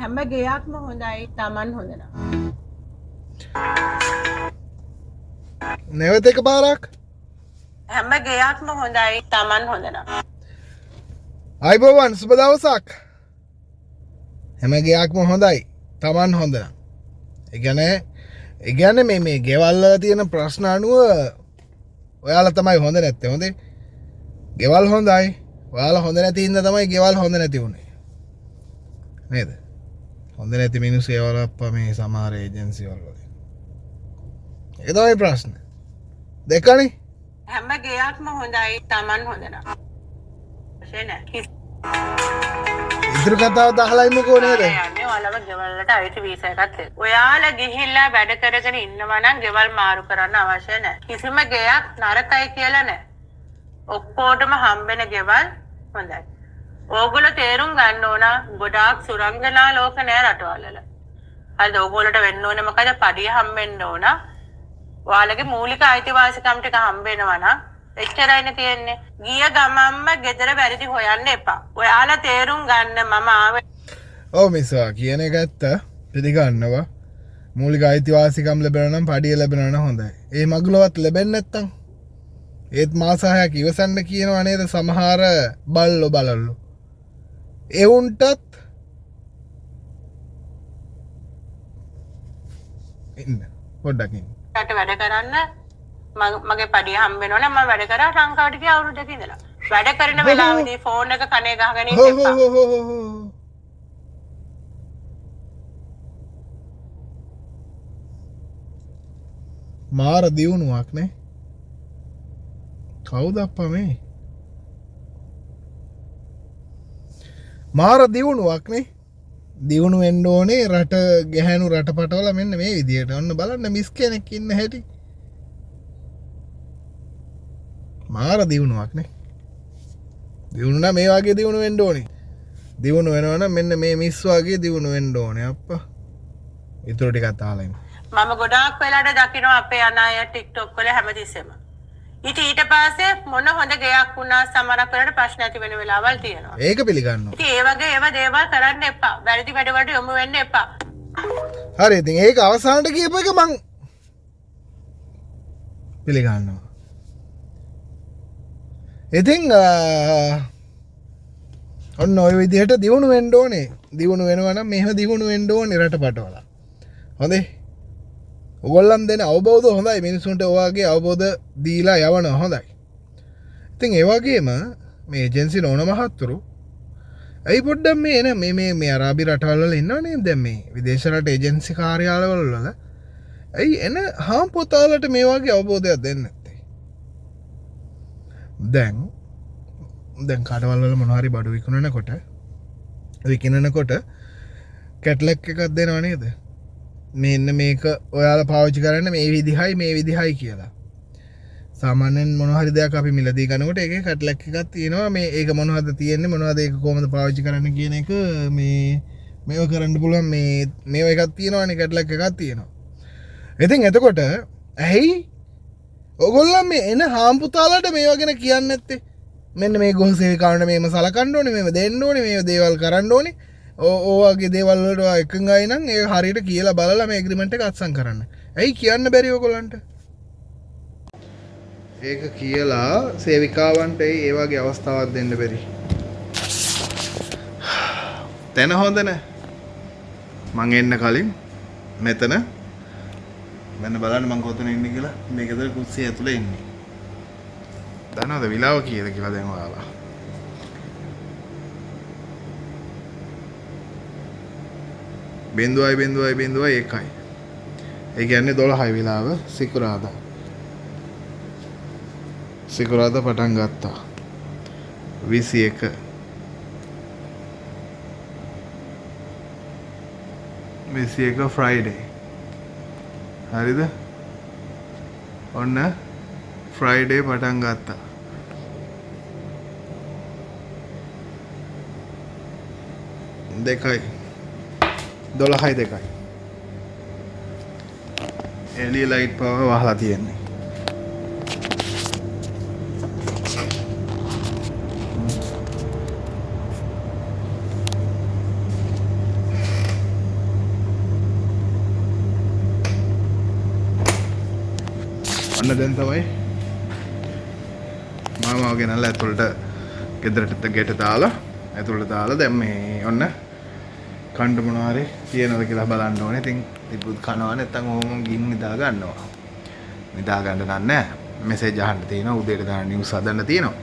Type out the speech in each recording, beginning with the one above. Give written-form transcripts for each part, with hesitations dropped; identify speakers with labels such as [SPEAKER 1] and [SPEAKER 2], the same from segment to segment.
[SPEAKER 1] හැම ගයක්ම හොඳයි Taman හොඳ නම්.
[SPEAKER 2] නැවත එක පාරක්
[SPEAKER 1] හැම ගයක්ම හොඳයි Taman හොඳ නම්.
[SPEAKER 2] අයිබෝවන් සුබ දවසක්. හැම ගයක්ම හොඳයි Taman හොඳ නම්. ඒ කියන්නේ මේ ගෙවල් වල තියෙන ප්‍රශ්න අනුව ඔයාලා තමයි හොඳ නැත්තේ. හොඳේ. ගෙවල් හොඳයි. ඔයාලා හොඳ නැති ඉඳ තමයි ගෙවල් හොඳ නැති උනේ. නේද? හොඳ නැති මිනිස්සු ඒවල අප්පා මේ සමහර ඒජන්සි වල වලින්. ඒක තමයි ප්‍රශ්නේ. දෙකනේ.
[SPEAKER 1] හැම ගයක්ම හොඳයි Taman හොඳ නම්. ෂේන.
[SPEAKER 2] ඉදිරි කතාව දහලයිමුකෝ නේද?
[SPEAKER 1] යන්නේ ඔයාලම ගෙවල් වලට අයිති වීසා එකක් තියෙනවා. ඔයාලා ගිහිල්ලා වැඩ කරගෙන ඉන්නවා නම් ගෙවල් මාරු කරන්න අවශ්‍ය නැහැ. කිසිම ගෙයක් නරකයි කියලා නැහැ. ඔක්කොටම හම්බෙන ගෙවල් හොඳයි. ඕගොල්ලෝ තේරුම් ගන්න ඕන ගොඩාක් සුරංගනා ලෝක නෑ රටවල් වල. හරිද? ඕගොල්ලෝට වෙන්න ඕනේ මොකද? පඩිය හම්බෙන්න ඕන. ඔයාලගේ මූලික අයිතිවාසිකම් ටික හම්බෙනවා නම් එච්චරයිනේ තියෙන්නේ. ගිය ගමම්ම ගෙදර වැරදි හොයන්න එපා. ඔයාලා තේරුම් ගන්න මම ආවේ.
[SPEAKER 2] ඔව් මිස්වා කියන එක ඇත්ත. පිළිගන්නවා. මූලික අයිතිවාසිකම් ලැබෙනවා නම් පඩිය ලැබෙනවා නම් හොඳයි. ඒ මගුලවත් ලැබෙන්නේ නැත්තම් ඒත් මාස 6ක් ඉවසන්න කියනවා නේද සමහර බලලෝ. එවුන්ටත් ඉන්න පොඩ්ඩක් ඉන්න.
[SPEAKER 1] රට වැඩ කරන්න මගේ පඩිය හම්බ වෙනවනේ මම වැඩ කරා ලංකාවට ගිය අවුරුද්දක ඉඳලා. වැඩ කරන වෙලාවෙදී ෆෝන් එක කනේ ගහගෙන ඉන්න එපා.
[SPEAKER 2] මාර දියුණුවක් නේ. කවුද අප්පා මේ? මාර දියුණුවක් නේ. දියුණු වෙන්න ඕනේ රට ගැහැණු රටපටවල මෙන්න මේ විදියට. ඔන්න බලන්න මිස් කෙනෙක් ඉන්න හැටි. මාර දියුණුවක් නේ. දියුණු නම් මේ වගේ දියුණු වෙන්න ඕනේ. දියුණු වෙනවා නම් මෙන්න මේ මිස් වගේ දියුණු වෙන්න ඕනේ අප්පා. ඊටු ටිකක් අහලා ඉන්න.
[SPEAKER 1] මම ගොඩාක් වෙලාට දකිනවා අපේ අනාය TikTok වල හැමතිස්සෙම. ඊට පස්සේ මොන හොඳ ගයක් වුණා සමහරක් වෙලාවට ප්‍රශ්න ඇති වෙන වෙලාවල් තියෙනවා.
[SPEAKER 2] ඒක පිළිගන්නවා.
[SPEAKER 1] ඉතින් ඒ වගේ ඒවා දේවල් කරන්න එපා. වැරදි වැඩ වලට යොමු වෙන්න එපා.
[SPEAKER 2] හරි ඉතින් ඒක අවසානට කියපු එක මං පිළිගන්නවා. ඉතින් ඔන්න ඔය විදිහට දියුණු වෙන්න ඕනේ. දියුණු වෙනවා නම් මෙහෙම දියුණු වෙන්න ඕනේ රටපටවල. හොඳේ. ඔයගොල්ලන් දෙන අවබෝධය හොඳයි මිනිසුන්ට ඔයගේ අවබෝධ දීලා යවනවා හොඳයි. ඉතින් ඒ වගේම මේ ඒජන්සි නෝන මහත්තුරු ඇයි පොඩ්ඩක් මේ එන මේ අරාබි රටවල් වල ඉන්නවනේ දැන් මේ විදේශ රට ඒජන්සි කාර්යාලවල වල ඇයි එන හාම් පොතාලට මේ වගේ අවබෝධයක් දෙන්නේ නැත්තේ? දැන් කඩවල් වල මොනවා හරි බඩු විකිනනකොට කැට්ලොග් එකක් දෙනව නේද? මෙන්න මේක ඔයාලා පාවිච්චි කරන්න මේ විදිහයි කියලා. සාමාන්‍යයෙන් මොනවා හරි දෙයක් අපි මිලදී ගන්නකොට ඒකේ කැට්ලොග් එකක් තියෙනවා. මේ ඒක මොනවද තියෙන්නේ මොනවද ඒක කොහොමද පාවිච්චි කරන්න කියන එක මේව කරන්න පුළුවන් මේව එකක් තියෙනවානේ කැට්ලොග් එකක් තියෙනවා. ඉතින් එතකොට ඇයි ඔයගොල්ලෝ මේ එන හාම්පුතාලට මේවා ගැන කියන්නේ නැත්තේ? මෙන්න මේ ගොහසේවිකාවන්ට මේව සලකන්න ඕනේ මේව දෙන්න ඕනේ මේව දේවල් කරන්න ඕනේ. ඕවගේ දේවල් වලට එකඟයි නම් ඒ හරියට කියලා බලලා මේ ඇග්‍රීමන්ට් එක අත්සන් කරන්න. ඇයි කියන්න බැරි ඔයගොල්ලන්ට? ඒක කියලා සේවිකාවන්ට ඒ වගේ අවස්ථාවක් දෙන්න බැරි. තැන හොඳ නැහැ. මං එන්න කලින් මෙතන මෙන්න බලන්න මං කොතන ඉන්නේ කියලා මේ ගෙදර කුස්සිය ඇතුලේ ඉන්නේ. දන්නවද විලාව කීයද කියලා දැන් ඔයාලා? බිඳුවයි එකයි. ඒ කියන්නේ 12යි වෙලාව සිකුරාදා පටන් ගත්තා. 21 ෆ්‍රයිඩේ. හරිද? ඔන්න ෆ්‍රයිඩේ පටන් ගත්තා. දෙකයි 12යි 2යි. එළිය ලයිට් පව වහලා තියෙන්නේ. දැන් තමයි මාමාව ගෙනල්ලා ඇතුළට ගෙදරට ගෙට දාලා ඇතුළට දාලා දැන් මේ ඔන්න කණ්ඩ මොනවා හරි තියෙනවද කියලා බලන්න ඕනේ. ඉතින් ඉබුත් කනවා නැත්නම් ඕම ගින් නිදා ගන්නවා. නිදා ගන්න නෑ. මෙසේජ් අහන්න තියෙනවා. උදේට දාන නිවුස් හදන්න තියෙනවා.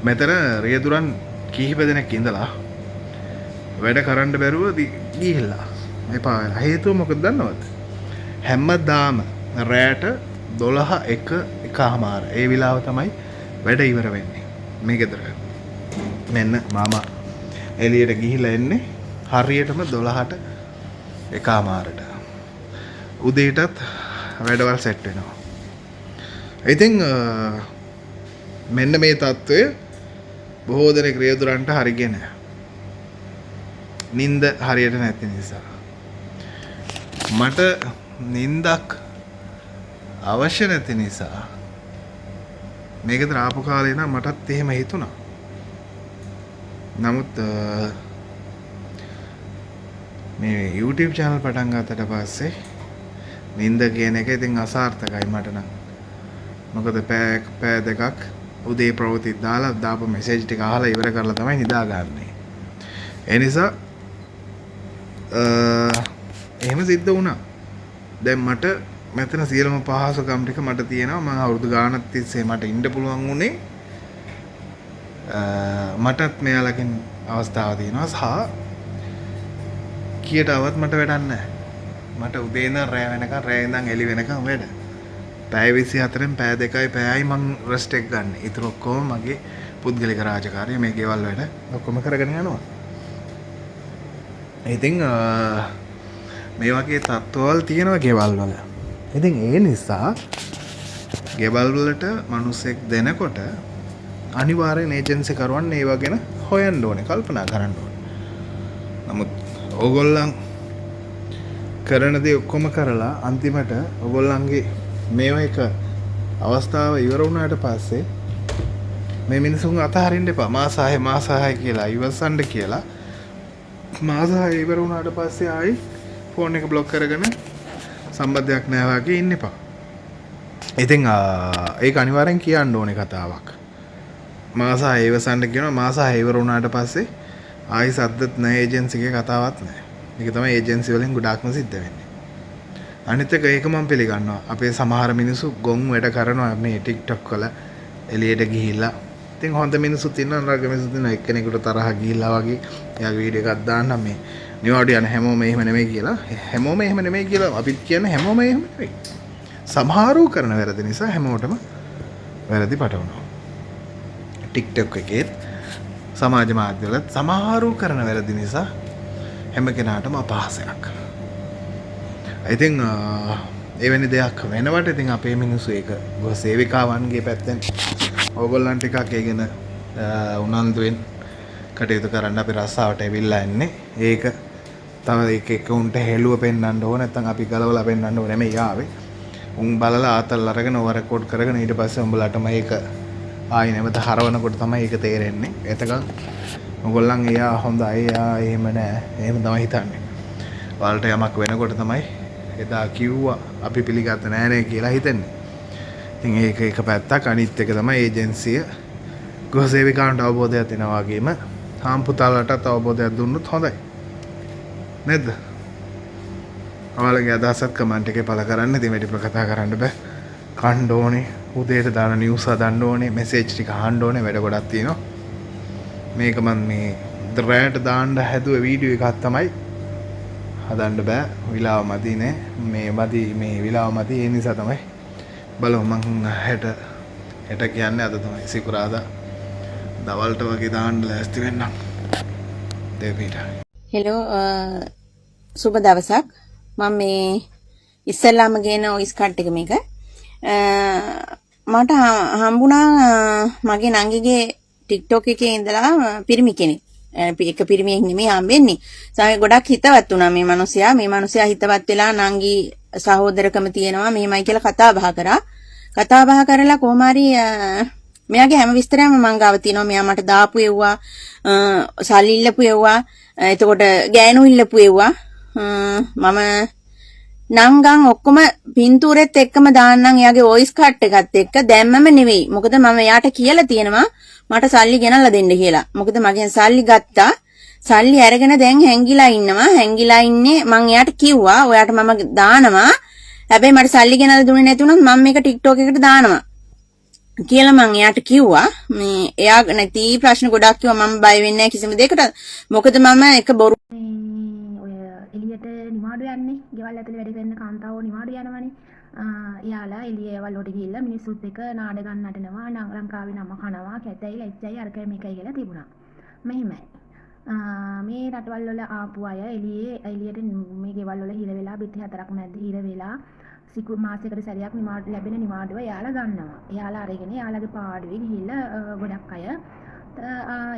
[SPEAKER 2] මෙතන රියදුරන් කීප දෙනෙක් ඉඳලා වැඩ කරන්න බැරුව ගිහිල්ලා එපා වෙලා. හේතුව මොකද දන්නවද? හැමදාම රැට 12:01 ඒ විලාව තමයි වැඩ ඉවර වෙන්නේ මේ ගෙදර. මෙන්න මාමා එළියට ගිහිල්ලා එන්නේ හරියටම 12ට 1:00ට. උදේටත් වැඩවල් සෙට් වෙනවා. ඉතින් මෙන්න මේ තත්ත්වය බොහෝ දෙනෙක් රියදුරන්ට හරියන්නේ නැහැ. නිින්ද හරියට නැති නිසා. මට නිින්දක් අවශ්‍ය නැති නිසා මේකද ආපු කාලේ නම් මටත් එහෙම හිතුණා. නමුත් මේ YouTube channel පටන් ගත්තට පස්සේ නිින්ද කියන එක ඉතින් අසාර්ථකයි මට නම්. මොකද පෑ දෙකක් උදේ ප්‍රවෘත්ති දාලා දාපු මෙසේජ් ටික අහලා ඉවර කරලා තමයි නිදාගන්නේ. ඒ නිසා එහෙම සිද්ධ වුණා. දැන් මට මෙතන සියලුම පහසුකම් ටික මට තියෙනවා. මම අවුරුදු ගාණක් තිස්සේ මට ඉන්න පුළුවන් වුණේ. මටත් මෙයාලකින් අවස්ථාවක් තියෙනවා සහ කීයටවත් මට වැඩක් නැහැ. මට උදේ ඉඳන් රෑ වෙනකන් රෑ ඉඳන් එළි වෙනකන් වැඩ. පැය 24න් පැය 2යි පැයයි මං රෙස්ට් එක ගන්න. ඊටු ඔක්කොම මගේ පුද්ගලික රාජකාරිය මේ ගෙවල් වැඩ ඔක්කොම කරගෙන යනවා. ඉතින් මේ වගේ තත්ත්වවල තියෙනවා ගෙවල් වල. ඉතින් ඒ නිසා ගෙවල් වලට මිනිස්සෙක් දෙනකොට අනිවාර්යෙන් ඒජන්සි කරුවන් ඒව ගැන හොයන්න ඕනේ, කල්පනා කරන්න ඕනේ. නමුත් ඕගොල්ලන් කරන දේ ඔක්කොම කරලා අන්තිමට ඕගොල්ලන්ගේ මේවා එක අවස්ථාව ඉවර වුණාට පස්සේ මේ මිනිසුන් අතහරින්න එපා. මාස 6 කියලා ඉවසන්න කියලා. මාස 6 ඉවර වුණාට පස්සේ ආයි ෆෝන් එක බ්ලොක් කරගෙන සම්බන්ධයක් නැහැ වගේ ඉන්න එපා. ඉතින් ඒක අනිවාර්යෙන් කියන්න ඕනේ කතාවක්. මාස 6 ඉවසන්න කියනවා. මාස 6 ඉවර වුණාට පස්සේ ආයි සද්දත් නැහැ, ඒජන්සි එකේ කතාවක් නැහැ. මේක තමයි ඒජන්සි වලින් ගොඩාක්ම සිද්ධ වෙන්නේ. අනිත් එක ඒක මම පිළිගන්නවා. අපේ සමහර මිනිස්සු ගොන් වැඩ කරනවා මේ TikTok වල එළියට ගිහිල්ලා. ඉතින් හොඳ මිනිස්සුත් ඉන්නවා, නරක මිනිස්සුත් ඉන්නවා. එක්කෙනෙකුට තරහ ගිහිල්ලා වගේ එයාගේ වීඩියෝ එකක් දාන්න මේ නිවාඩු යන හැමෝම එහෙම නෙමෙයි කියලා. හැමෝම එහෙම නෙමෙයි කියලා අපිත් කියන්නේ හැමෝම එහෙම නෙමෙයි. සමහරව කරන වැරදි නිසා හැමෝටම වැරදි පටවනවා. TikTok එකේ සමාජ මාධ්‍යවලත් සමහරව කරන වැරදි නිසා හැම කෙනාටම අපහාසයක්. ඉතින් එවැනි දෙයක් වෙනවට ඉතින් අපේ මිනිස්සු ඒක ගොස් සේවිකාවන්ගේ පැත්තෙන් ඕගොල්ලන් ටිකක් ඒගෙන උනන්දුවෙන් කටයුතු කරන්න අපි රස්සාවට ඇවිල්ලා ඉන්නේ. ඒක තව එක උන්ට හෙළුව පෙන්වන්න ඕන, නැත්නම් අපි ගලවලා පෙන්වන්න ඕනේ නෙමෙයි ආවේ. උන් බලලා ආතල් අරගෙන ඕව රෙකෝඩ් කරගෙන ඊට පස්සේ උඹලටම ඒක ආයි නැවත හරවනකොට තමයි ඒක තේරෙන්නේ. එතකන් ඕගොල්ලන් එයා හොඳයි, එයා එහෙම නෑ, එහෙම තමයි හිතන්නේ. වලට යමක් වෙනකොට තමයි එදා කිව්වා අපි පිළිගත්ත නෑනේ කියලා හිතන්නේ. ඉතින් ඒක එක පැත්තක්. අනිත් එක තමයි ඒජන්සිය ගෘහසේවිකාවන්ට අවබෝධයක් දෙනවා වගේම හාම්පුතාලටත් අවබෝධයක් දුන්නොත් හොඳයි. නේද? ඔයාලගේ අදහසත් කමෙන්ට් එකේ පළ කරන්න. ඉතින් වැඩි ප්‍රකතා කරන්න බෑ. කන්න ඕනේ, උදේට දාන නිවුස් හදන්න ඕනේ, මෙසේජ් ටික අහන්න ඕනේ, වැඩ ගොඩක් තියෙනවා. මේක මම මේ රැට දාන්න හැදුව වීඩියෝ එකක් තමයි. හදන්න බෑ, විලාව මදි නේ. මේ විලාව මදි. ඒ නිසා තමයි බලමු මං හෙට කියන්නේ අද තමයි සිකුරාදා දවල්ට වගේ දාන්න ලෑස්ති වෙන්නම්. දෙවිට.
[SPEAKER 3] හෙලෝ සුබ දවසක්. මම මේ ඉස්සෙල්ලාම ගේන වොයිස් කට් එක මේක මට හම්බුණා මගේ නංගිගේ TikTok එකේ ඉඳලා පිරිමි කෙනෙක්. එක පිරිමියෙක් නෙමෙයි හම්බෙන්නේ. සමහර ගොඩක් හිතවත් වුණා මේ මිනිසයා. මේ මිනිසයා හිතවත් වෙලා නංගි සහෝදරකම තියෙනවා මෙහෙමයි කියලා කතා බහ කරා. කතා බහ කරලා කොහොම හරි මෙයාගේ හැම විස්තරයක්ම මං ගාව තියෙනවා. මෙයා මට දාපු එව්වා, සල්ලි ඉල්ලපු එව්වා, එතකොට ගෑනු ඉල්ලපු එව්වා. මම නංගන් ඔක්කොම පින්තූරෙත් එක්කම දාන්නම් එයාගේ වොයිස් කට් එකත් එක්ක දැම්මම නෙවෙයි. මොකද මම එයාට කියලා තියෙනවා මට සල්ලි ගෙනල්ලා දෙන්න කියලා. මොකද මගෙන් සල්ලි ගත්තා. සල්ලි අරගෙන දැන් හැංගිලා ඉන්නවා. හැංගිලා ඉන්නේ මං එයාට කිව්වා ඔයාට මම දානවා. හැබැයි මට සල්ලි ගෙනල්ලා දුන්නේ නැතුණොත් මම මේක TikTok එකට දානවා. කියලා මං එයාට කිව්වා. මේ එයා නැති ප්‍රශ්න ගොඩක් කිව්වා මම බය වෙන්නේ නැහැ කිසිම දෙයකට. මොකද මම එක බොරු
[SPEAKER 4] ඔය එළියට නිවාඩු යන්නේ. ගෙවල් ඇතුලේ වැඩ කරන කාන්තාවෝ නිවාඩු යනවනේ. එයාලා එළියවල් වලට ගිහිල්ලා මිනිස්සුත් එක්ක නාඩගම් නටනවා, ලංකාවේ නම කනවා, කැතයි ලැජ්ජයි අරකයි මේකයි කියලා තිබුණා. මෙහෙමයි. මේ රටවල් වල ආපු අය එළියට මේ ගෙවල් වල හිර වෙලා බිත්ති හතරක් මැද හිර වෙලා සිකු මාසයකට සැරයක් නිවාඩු ලැබෙන නිවාඩුව එයාලා ගන්නවා. එයාලා අරගෙන එයාලගේ පාඩුවේ ගිහිල්ලා ගොඩක් අය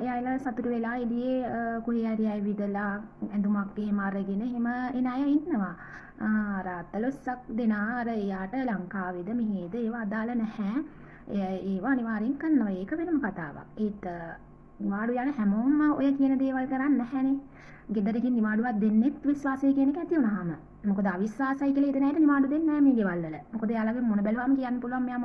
[SPEAKER 4] එයාලා සතුටු වෙලා එළියේ කොහේ හරි ඇවිදලා ඇඳුමක් එහෙම අරගෙන එහෙම එන අය ඉන්නවා. රාත්තලොස්සක් දෙනා අර එයාට ලංකාවේද මෙහෙද ඒව අදාළ නැහැ. ඒව අනිවාර්යෙන් කරනවා. ඒක වෙනම කතාවක්. ඒත් නිවාඩු යන හැමෝම ඔය කියන දේවල් කරන්නේ නැහැනේ. ගෙදරකින් නිවාඩුවක් දෙන්නෙත් විශ්වාසය කියන එක ඇති වුණාම. මොකද අවිශ්වාසයි කියලා හිතන අයට නිවාඩු දෙන්නේ නැහැ මේ ගෙවල් වල. මොකද එයාලගේ මොන බැලුවම කියන්න පුළුවන් මෙයා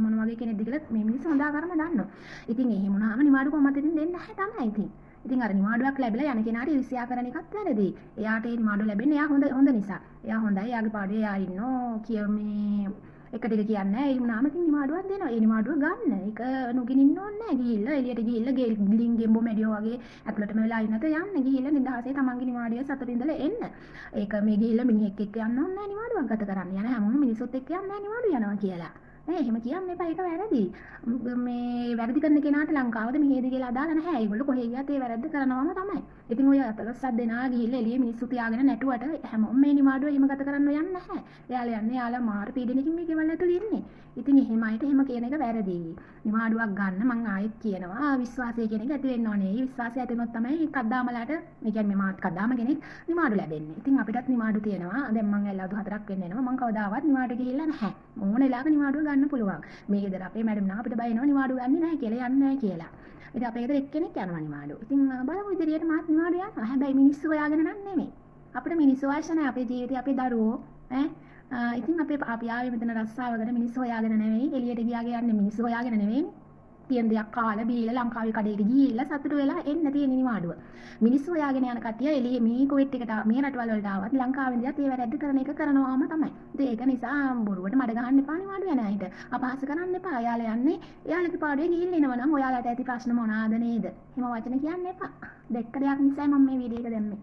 [SPEAKER 4] මොන වගේ කෙනෙක්ද කියලා මේ මිනිස්සු හොඳාකරම දන්නවා. ඉතින් එහෙම වුණාම නිවාඩු කොහොමද දෙන්නේ නැහැ තමයි ඉතින්. ඉතින් අර නිවාඩුවක් ලැබිලා යන කෙනාට ඉරිසියා කරන එකත් වැරදි. එයාට ඒ නිවාඩුව ලැබෙන්නේ එයා හොඳ නිසා. එයා හොඳයි. එයාගේ පාඩුවේ එයා ඉන්නෝ මේ එක ටික කියන්නේ ඒ වුණාම ඉතින් නිවාඩුවක් දෙනවා. ඒ නිවාඩුව ගන්න. ඒක නොගෙන ඉන්න ඕනේ නැහැ. ගිහිල්ලා එළියට ගිහිල්ලා ගෙලින් ගෙම්බෝ මැඩියෝ වගේ ඇතුළටම වෙලා ඉන්නත යන්න. ගිහිල්ලා නිදහසේ තමන්ගේ නිවාඩුවේ සතුටින් ඉඳලා එන්න. ඒක මේ ගිහිල්ලා මිනිහෙක් එක්ක යන්න ඕනේ නැහැ නිවාඩුවක් ගත කරන්න. යන හැමෝම මිනිස්සුත් එක්ක යන්නේ නැහැ නිවාඩුව යනවා කියලා. එහෙම කියන්න එපා. ඒක වැරදි. මේ වැරදි කරන කෙනාට ලංකාවද මෙහෙද කියලා අදාළ නැහැ. ඒගොල්ලෝ කොහේ ගියත් ඒ වැරද්ද කරනවම තමයි. ඉතින් ඔය අතලස්සක් දෙනා ගිහිල්ලා එළියේ මිනිස්සු තියාගෙන නැටුවට හැමෝම මේ නිවාඩුව එහෙම ගත කරන්න යන්නේ නැහැ. එයාලා යන්නේ යාලා මාර පීඩනකින් මේ ගෙවල් ඇතුළේ ඉන්නේ. ඉතින් එහෙමයිට එහෙම කියන එක වැරදි. නිවාඩුවක් ගන්න මං ආයෙත් කියනවා විශ්වාසය කියන එක ඇති වෙන්න ඕනේ. මේ විශ්වාසය ඇති වුණොත් තමයි කද්දාමලාට මේ කියන්නේ මාත් කද්දාම කෙනෙක් නිවාඩු ලැබෙන්නේ. ඉතින් අපිටත් නිවාඩු තියෙනවා. දැන් මං ඇල්ලවදු 4ක් වෙන්න එනවා. මං කවදාවත් නිවාඩු ගිහිල්ලා නැහැ. ඕන වෙලාවක නිවාඩුව ගන්න පුළුවන්. මේ ගෙදර අපේ මැඩම් නා අපිට බය වෙනවා නිවාඩු ගන්නේ නැහැ කියලා යන්නේ නැහැ කියලා. ඉතින් අපේ ගෙදර එක්කෙනෙක් යනවා නිවාඩු. ඉතින් බලමු ඉදිරියට මාත් නිවාඩු යනවා. හැබැයි මිනිස්සු හොයාගෙන නම් නෙමෙයි. අපිට මිනිස්සු අවශ්‍ය නැහැ. අපේ ජීවිතේ අපේ දරුවෝ ඉතින් අපි ආවේ මෙතන රස්සාවකට මිනිස්සු හොයාගෙන නෙවෙයි. එළියට ගියාගේ යන්නේ මිනිස්සු හොයාගෙන නෙවෙයි. තියෙන දෙයක් කාලා බීලා ලංකාවේ කඩේට ගිහිල්ලා සතුටු වෙලා එන්න තියෙන නිවාඩුව. මිනිස්සු හොයාගෙන යන කට්ටිය එළියේ මේ කොවිඩ් එකට මේ රටවල් වලට ආවත් ලංකාවේ ඉඳලා ඒ වැරද්ද කරන එක කරනවාම තමයි. ඉතින් ඒක නිසා බොරුවට මඩ ගහන්න එපා නිවාඩු යන අයට. අපහාස කරන්න එපා. එයාලා යන්නේ එයාලගේ පාඩුවේ ගිහිල්ලා එනවා නම් ඔයාලට ඇති ප්‍රශ්න මොනවාද නේද? එහෙම වචන කියන්න එපා. දෙක්ක දෙයක් නිසා මම මේ වීඩියෝ එක දැම්මේ.